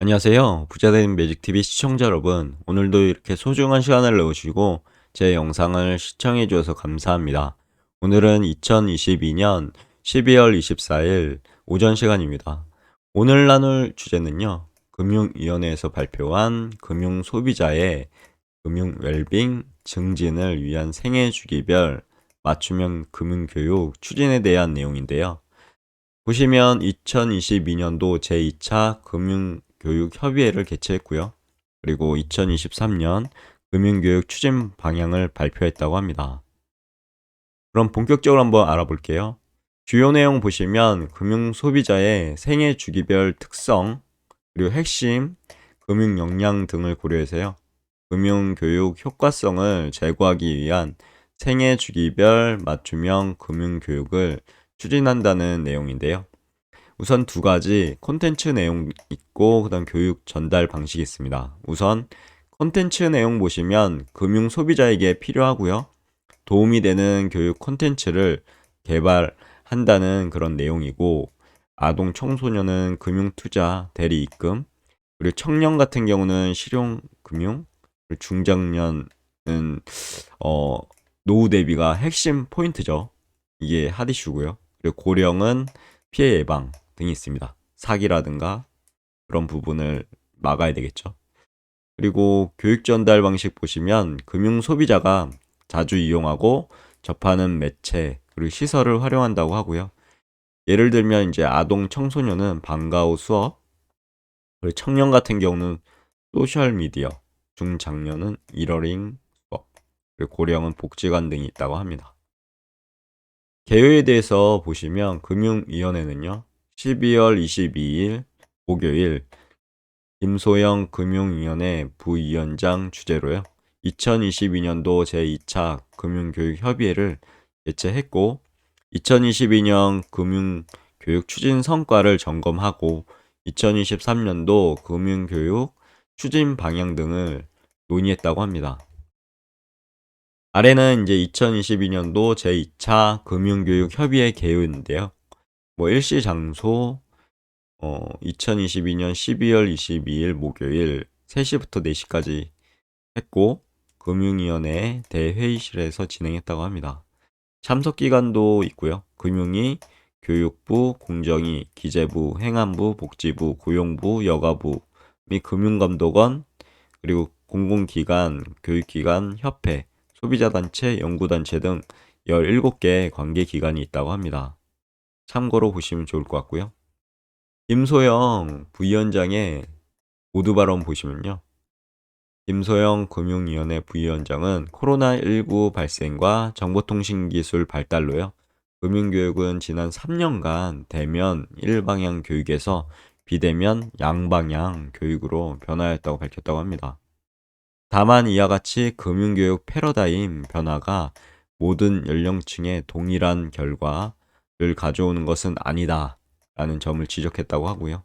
안녕하세요. 부자된 매직TV 시청자 여러분. 오늘도 이렇게 소중한 시간을 내주시고 제 영상을 시청해 주셔서 감사합니다. 오늘은 2022년 12월 24일 오전 시간입니다. 오늘 나눌 주제는요. 금융위원회에서 발표한 금융소비자의 금융 웰빙 증진을 위한 생애주기별 맞춤형 금융교육 추진에 대한 내용인데요. 보시면 2022년도 제2차 금융교육협의회를 개최했고요. 그리고 2023년 금융교육 추진 방향을 발표했다고 합니다. 그럼 본격적으로 한번 알아볼게요. 주요 내용 보시면 금융소비자의 생애 주기별 특성, 그리고 핵심, 금융 역량 등을 고려해서요. 금융교육 효과성을 제고하기 위한 생애 주기별 맞춤형 금융교육을 추진한다는 내용인데요. 우선 두 가지 콘텐츠 내용 있고 그다음 교육 전달 방식이 있습니다. 우선 콘텐츠 내용 보시면 금융 소비자에게 필요하고요. 도움이 되는 교육 콘텐츠를 개발한다는 그런 내용이고, 아동 청소년은 금융 투자, 대리 입금, 그리고 청년 같은 경우는 실용 금융, 그리고 중장년은 노후 대비가 핵심 포인트죠. 이게 핫 이슈고요. 그리고 고령은 피해 예방 등이 있습니다. 사기라든가 그런 부분을 막아야 되겠죠. 그리고 교육 전달 방식 보시면 금융 소비자가 자주 이용하고 접하는 매체 그리고 시설을 활용한다고 하고요. 예를 들면 이제 아동 청소년은 방과 후 수업, 그리고 청년 같은 경우는 소셜 미디어, 중장년은 이러링 수업, 그리고 고령은 복지관 등이 있다고 합니다. 개요에 대해서 보시면 금융위원회는요, 12월 22일 목요일 김소영 금융위원회 부위원장 주재로요, 2022년도 제2차 금융교육협의회를 개최했고, 2022년 금융교육 추진 성과를 점검하고 2023년도 금융교육 추진 방향 등을 논의했다고 합니다. 아래는 이제 2022년도 제2차 금융교육협의회 개요인데요. 일시 장소 2022년 12월 22일 목요일 3시부터 4시까지 했고, 금융위원회 대회의실에서 진행했다고 합니다. 참석 기관도 있고요. 금융위, 교육부, 공정위, 기재부, 행안부, 복지부, 고용부, 여가부 및 금융감독원, 그리고 공공기관, 교육기관, 협회, 소비자단체, 연구단체 등 17개 관계기관이 있다고 합니다. 참고로 보시면 좋을 것 같고요. 김소영 부위원장의 모두 발언 보시면요. 김소영 금융위원회 부위원장은 코로나19 발생과 정보통신기술 발달로요, 금융교육은 지난 3년간 대면 일방향 교육에서 비대면 양방향 교육으로 변화했다고 밝혔다고 합니다. 다만 이와 같이 금융교육 패러다임 변화가 모든 연령층에 동일한 결과를 가져오는 것은 아니다 라는 점을 지적했다고 하고요.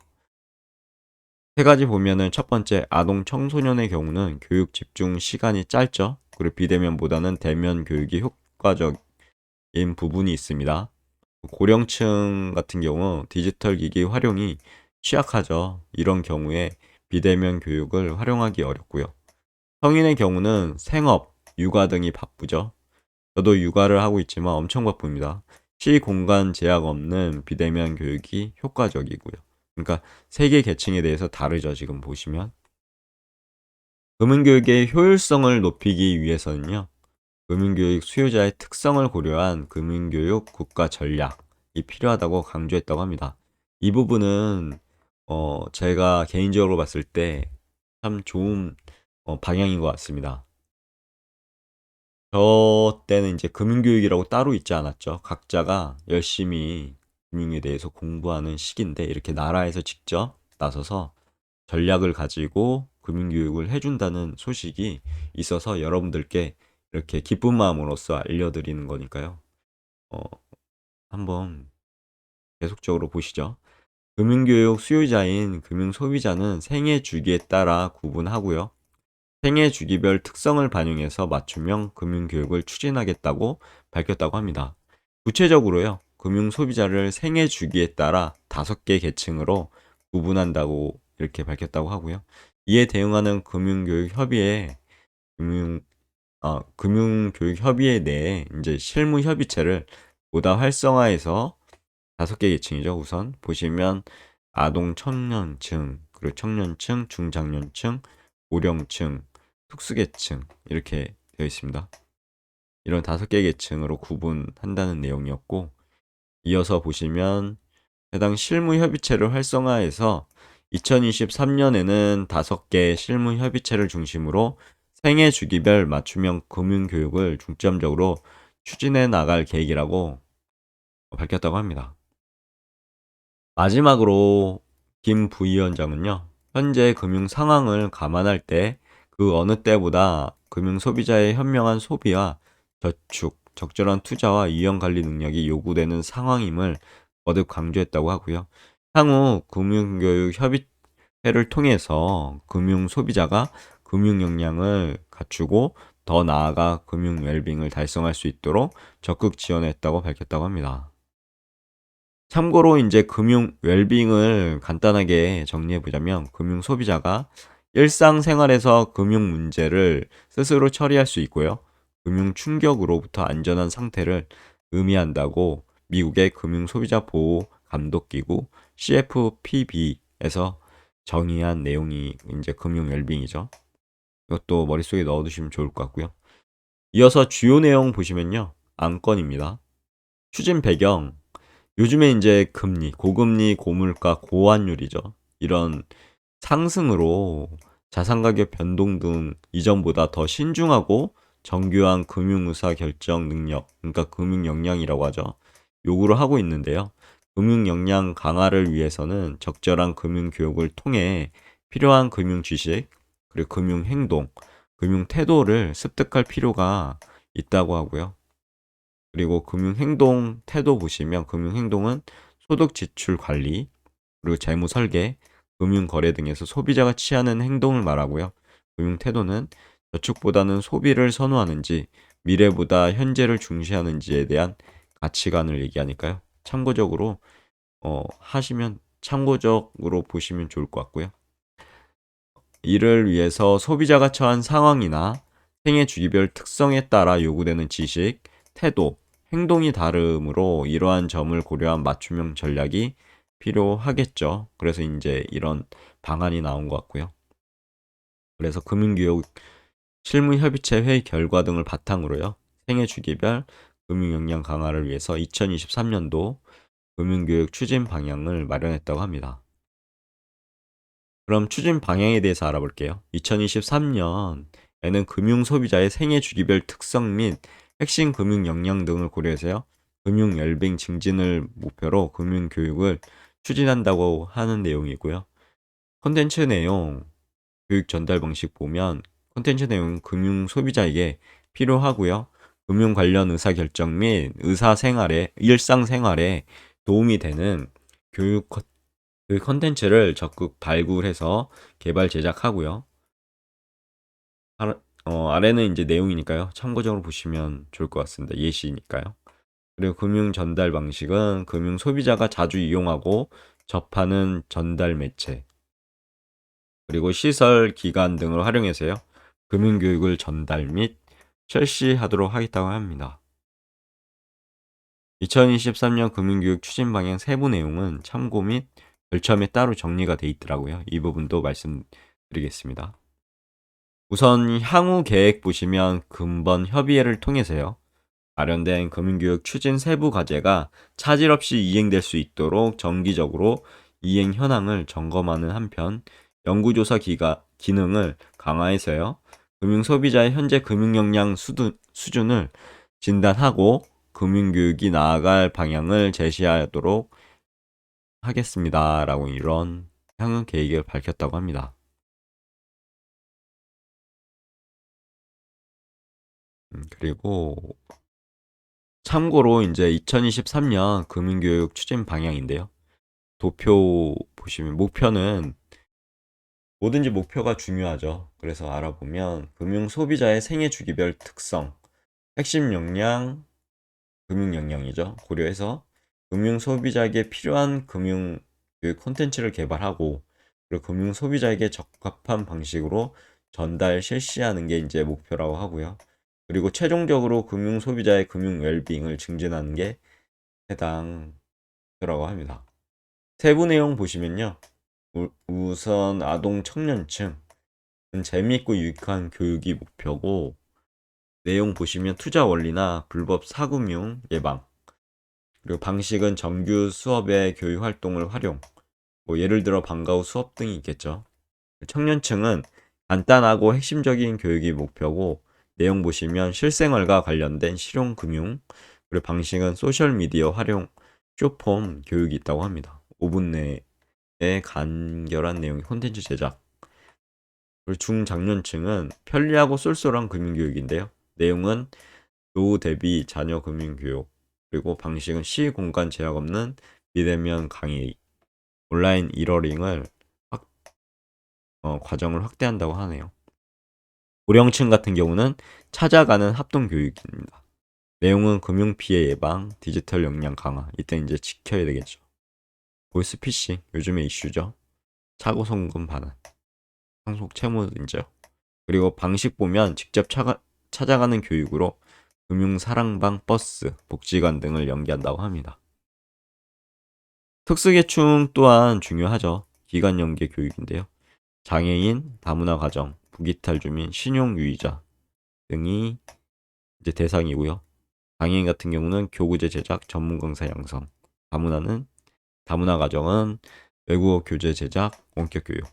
세 가지 보면은 첫 번째, 아동 청소년의 경우는 교육 집중 시간이 짧죠. 그리고 비대면보다는 대면 교육이 효과적인 부분이 있습니다. 고령층 같은 경우 디지털 기기 활용이 취약하죠. 이런 경우에 비대면 교육을 활용하기 어렵고요. 성인의 경우는 생업, 육아 등이 바쁘죠. 저도 육아를 하고 있지만 엄청 바쁩니다. 시공간 제약 없는 비대면 교육이 효과적이고요. 그러니까 세 개 계층에 대해서 다르죠. 지금 보시면. 금융교육의 효율성을 높이기 위해서는요, 금융교육 수요자의 특성을 고려한 금융교육 국가 전략이 필요하다고 강조했다고 합니다. 이 부분은 제가 개인적으로 봤을 때 참 좋은 방향인 것 같습니다. 저 때는 이제 금융교육이라고 따로 있지 않았죠. 각자가 열심히 금융에 대해서 공부하는 시기인데, 이렇게 나라에서 직접 나서서 전략을 가지고 금융교육을 해준다는 소식이 있어서 여러분들께 이렇게 기쁜 마음으로써 알려드리는 거니까요. 어, 한번 계속적으로 보시죠. 금융교육 수요자인 금융소비자는 생애 주기에 따라 구분하고요. 생애 주기별 특성을 반영해서 맞춤형 금융교육을 추진하겠다고 밝혔다고 합니다. 구체적으로요, 금융소비자를 생애 주기에 따라 5개 계층으로 구분한다고 이렇게 밝혔다고 하고요. 이에 대응하는 금융교육협의회 내에 이제 실무협의체를 보다 활성화해서 5개 계층이죠. 우선 보시면 아동 청년층, 그리고 청년층, 중장년층, 고령층, 특수계층 이렇게 되어 있습니다. 이런 5개 계층으로 구분한다는 내용이었고, 이어서 보시면 해당 실무협의체를 활성화해서 2023년에는 5개 실무협의체를 중심으로 생애 주기별 맞춤형 금융교육을 중점적으로 추진해 나갈 계획이라고 밝혔다고 합니다. 마지막으로 김 부위원장은요, 현재 금융 상황을 감안할 때 그 어느 때보다 금융 소비자의 현명한 소비와 저축, 적절한 투자와 위험 관리 능력이 요구되는 상황임을 거듭 강조했다고 하고요. 향후 금융교육 협의회를 통해서 금융 소비자가 금융 역량을 갖추고 더 나아가 금융 웰빙을 달성할 수 있도록 적극 지원했다고 밝혔다고 합니다. 참고로 이제 금융 웰빙을 간단하게 정리해 보자면, 금융 소비자가 일상생활에서 금융 문제를 스스로 처리할 수 있고요. 금융 충격으로부터 안전한 상태를 의미한다고 미국의 금융 소비자 보호 감독 기구 CFPB에서 정의한 내용이 이제 금융 웰빙이죠. 이것도 머릿속에 넣어 두시면 좋을 것 같고요. 이어서 주요 내용 보시면요. 안건입니다. 추진 배경, 요즘에 이제 금리, 고금리, 고물가, 고환율이죠. 이런 상승으로 자산 가격 변동 등 이전보다 더 신중하고 정교한 금융 의사 결정 능력, 그러니까 금융 역량이라고 하죠. 요구를 하고 있는데요. 금융 역량 강화를 위해서는 적절한 금융 교육을 통해 필요한 금융 지식, 그리고 금융 행동, 금융 태도를 습득할 필요가 있다고 하고요. 그리고 금융행동 태도 보시면, 금융행동은 소득 지출 관리, 그리고 재무 설계, 금융 거래 등에서 소비자가 취하는 행동을 말하고요. 금융 태도는 저축보다는 소비를 선호하는지, 미래보다 현재를 중시하는지에 대한 가치관을 얘기하니까요. 참고적으로 보시면 좋을 것 같고요. 이를 위해서 소비자가 처한 상황이나 생애 주기별 특성에 따라 요구되는 지식, 태도, 행동이 다르므로 이러한 점을 고려한 맞춤형 전략이 필요하겠죠. 그래서 이제 이런 방안이 나온 것 같고요. 그래서 금융교육 실무협의체 회의 결과 등을 바탕으로요, 생애 주기별 금융 역량 강화를 위해서 2023년도 금융교육 추진 방향을 마련했다고 합니다. 그럼 추진 방향에 대해서 알아볼게요. 2023년에는 금융 소비자의 생애 주기별 특성 및 핵심 금융 역량 등을 고려해서요, 금융 웰빙 증진을 목표로 금융 교육을 추진한다고 하는 내용이고요. 콘텐츠 내용, 교육 전달 방식 보면 콘텐츠 내용은 금융 소비자에게 필요하고요. 금융 관련 의사결정 및 일상생활에 도움이 되는 교육 그 컨텐츠를 적극 발굴해서 개발 제작하고요. 아래는 이제 내용이니까요. 참고적으로 보시면 좋을 것 같습니다. 예시니까요. 그리고 금융 전달 방식은 금융 소비자가 자주 이용하고 접하는 전달 매체, 그리고 시설, 기관 등을 활용해서요, 금융 교육을 전달 및 실시하도록 하겠다고 합니다. 2023년 금융교육 추진 방향 세부 내용은 참고 및 결점에 따로 정리가 돼 있더라고요. 이 부분도 말씀드리겠습니다. 우선 향후 계획 보시면 금번 협의회를 통해서요, 마련된 금융교육 추진 세부 과제가 차질 없이 이행될 수 있도록 정기적으로 이행 현황을 점검하는 한편, 연구조사 기능을 강화해서요, 금융소비자의 현재 금융 역량 수준을 진단하고 금융교육이 나아갈 방향을 제시하도록 하겠습니다라고 이런 향후 계획을 밝혔다고 합니다. 그리고 참고로 이제 2023년 금융교육 추진 방향인데요. 도표 보시면 목표는, 뭐든지 목표가 중요하죠. 그래서 알아보면 금융 소비자의 생애 주기별 특성, 핵심 역량, 금융 역량이죠. 고려해서 금융 소비자에게 필요한 금융 교육 콘텐츠를 개발하고, 그리고 금융 소비자에게 적합한 방식으로 전달 실시하는 게 이제 목표라고 하고요. 그리고 최종적으로 금융 소비자의 금융 웰빙을 증진하는 게 해당 목표라고 합니다. 세부 내용 보시면요. 우선 아동 청년층 재미있고 유익한 교육이 목표고, 내용 보시면 투자 원리나 불법 사금융 예방, 그리고 방식은 정규 수업의 교육 활동을 활용, 뭐 예를 들어 방과 후 수업 등이 있겠죠. 청년층은 간단하고 핵심적인 교육이 목표고, 내용 보시면 실생활과 관련된 실용 금융, 그리고 방식은 소셜 미디어 활용, 쇼폼 교육이 있다고 합니다. 5분 내에 간결한 내용의 콘텐츠 제작. 그리고 중장년층은 편리하고 쏠쏠한 금융교육인데요. 내용은 노후 대비 자녀 금융교육, 그리고 방식은 시공간 제약 없는 비대면 강의, 온라인 이러링을 과정을 확대한다고 하네요. 고령층 같은 경우는 찾아가는 합동 교육입니다. 내용은 금융 피해 예방, 디지털 역량 강화, 이때 이제 지켜야 되겠죠. 보이스피싱, 요즘의 이슈죠. 차고 송금 반환, 상속 채무 인정. 그리고 방식 보면 직접 찾아가는 교육으로 금융 사랑방 버스, 복지관 등을 연계한다고 합니다. 특수계층 또한 중요하죠. 기간 연계 교육인데요. 장애인, 다문화 가정, 부기탈 주민, 신용유의자 등이 이제 대상이고요. 장애인 같은 경우는 교구제 제작, 전문 강사 양성, 다문화 가정은 외국어 교재 제작, 원격 교육,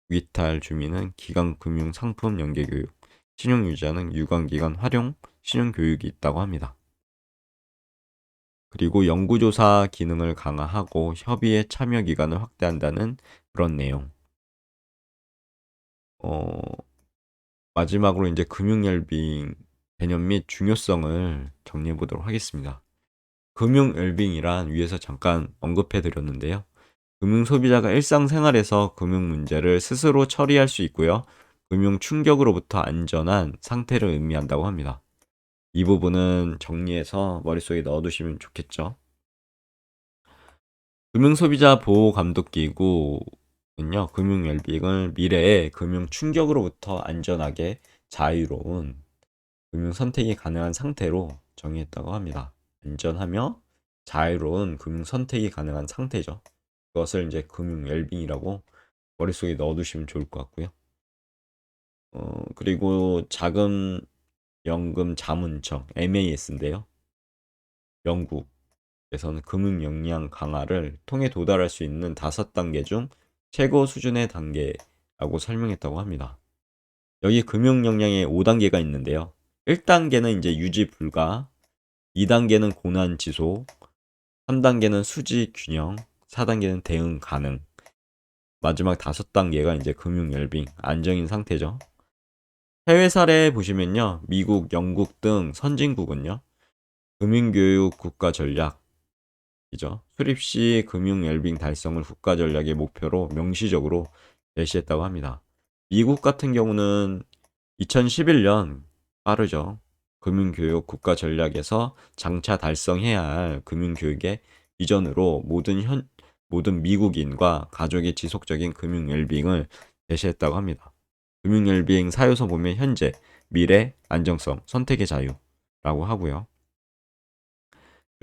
부기탈 주민은 기관 금융 상품 연계 교육, 신용유의자는 유관기관 활용, 신용교육이 있다고 합니다. 그리고 연구조사 기능을 강화하고 협의의 참여 기간을 확대한다는 그런 내용. 마지막으로 이제 금융웰빙 개념 및 중요성을 정리해 보도록 하겠습니다. 금융웰빙이란 위에서 잠깐 언급해 드렸는데요. 금융 소비자가 일상생활에서 금융 문제를 스스로 처리할 수 있고요. 금융 충격으로부터 안전한 상태를 의미한다고 합니다. 이 부분은 정리해서 머릿속에 넣어두시면 좋겠죠. 금융소비자 보호감독기구는요, 금융웰빙을 미래의 금융 충격으로부터 안전하게 자유로운 금융 선택이 가능한 상태로 정의했다고 합니다. 안전하며 자유로운 금융 선택이 가능한 상태죠. 그것을 이제 금융웰빙이라고 머릿속에 넣어두시면 좋을 것 같고요. 그리고 자금연금 자문청 MAS인데요. 영국에서는 금융 역량 강화를 통해 도달할 수 있는 5단계 중 최고 수준의 단계라고 설명했다고 합니다. 여기 금융 역량의 5단계가 있는데요. 1단계는 이제 유지 불가, 2단계는 고난 지속, 3단계는 수지 균형, 4단계는 대응 가능, 마지막 5단계가 이제 금융 웰빙, 안정인 상태죠. 해외 사례 보시면요. 미국, 영국 등 선진국은요. 금융교육 국가 전략이죠. 수립 시 금융 웰빙 달성을 국가 전략의 목표로 명시적으로 제시했다고 합니다. 미국 같은 경우는 2011년 빠르죠. 금융교육 국가 전략에서 장차 달성해야 할 금융교육의 비전으로 모든 미국인과 가족의 지속적인 금융 웰빙을 제시했다고 합니다. 금융 웰빙 사유서 보면 현재, 미래, 안정성, 선택의 자유라고 하고요.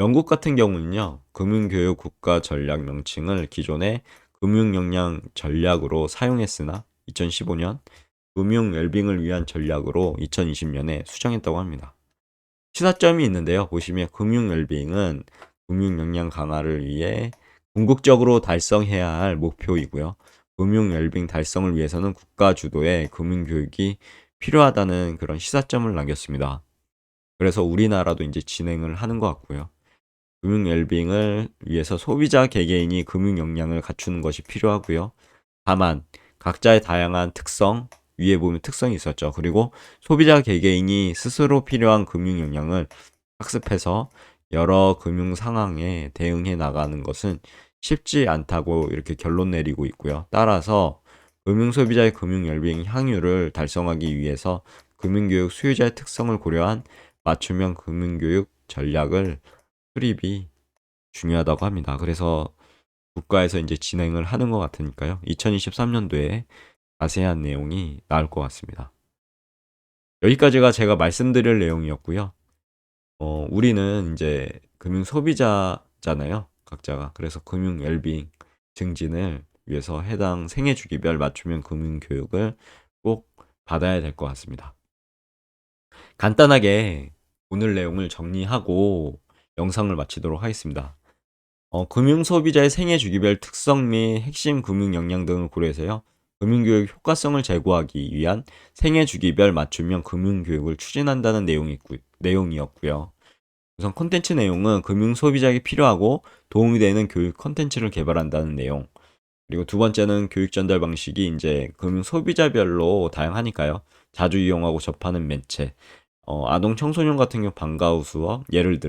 영국 같은 경우는요, 금융교육 국가 전략 명칭을 기존의 금융역량 전략으로 사용했으나 2015년 금융 웰빙을 위한 전략으로 2020년에 수정했다고 합니다. 시사점이 있는데요. 보시면 금융 웰빙은 금융 역량 강화를 위해 궁극적으로 달성해야 할 목표이고요. 금융 웰빙 달성을 위해서는 국가 주도의 금융 교육이 필요하다는 그런 시사점을 남겼습니다. 그래서 우리나라도 이제 진행을 하는 것 같고요. 금융 웰빙을 위해서 소비자 개개인이 금융 역량을 갖추는 것이 필요하고요. 다만 각자의 다양한 특성, 위에 보면 특성이 있었죠. 그리고 소비자 개개인이 스스로 필요한 금융 역량을 학습해서 여러 금융 상황에 대응해 나가는 것은 쉽지 않다고 이렇게 결론 내리고 있고요. 따라서 금융 소비자의 금융 웰빙 향유를 달성하기 위해서 금융교육 수요자의 특성을 고려한 맞춤형 금융교육 전략을 수립이 중요하다고 합니다. 그래서 국가에서 이제 진행을 하는 것 같으니까요. 2023년도에 자세한 내용이 나올 것 같습니다. 여기까지가 제가 말씀드릴 내용이었고요. 우리는 이제 금융 소비자잖아요. 각자가. 그래서 금융 웰빙 증진을 위해서 해당 생애 주기별 맞춤형 금융 교육을 꼭 받아야 될 것 같습니다. 간단하게 오늘 내용을 정리하고 영상을 마치도록 하겠습니다. 금융 소비자의 생애 주기별 특성 및 핵심 금융 역량 등을 고려해서요. 금융교육 효과성을 제고하기 위한 생애 주기별 맞춤형 금융교육을 추진한다는 내용이었고요. 우선 콘텐츠 내용은 금융 소비자에게 필요하고 도움이 되는 교육 콘텐츠를 개발한다는 내용. 그리고 두 번째는 교육 전달 방식이 이제 금융 소비자별로 다양하니까요. 자주 이용하고 접하는 매체. 아동 청소년 같은 경우 방과후 수업 예를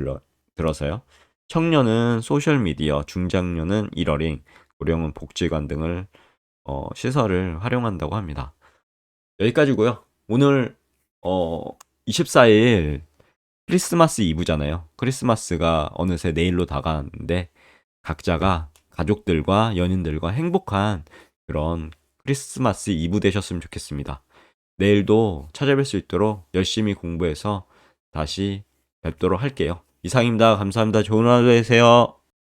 들어서요. 청년은 소셜미디어, 중장년은 이러링, 고령은 복지관 등을 시설을 활용한다고 합니다. 여기까지고요. 오늘 24일 크리스마스 이브잖아요. 크리스마스가 어느새 내일로 다가왔는데 각자가 가족들과 연인들과 행복한 그런 크리스마스 이브 되셨으면 좋겠습니다. 내일도 찾아뵐 수 있도록 열심히 공부해서 다시 뵙도록 할게요. 이상입니다. 감사합니다. 좋은 하루 되세요.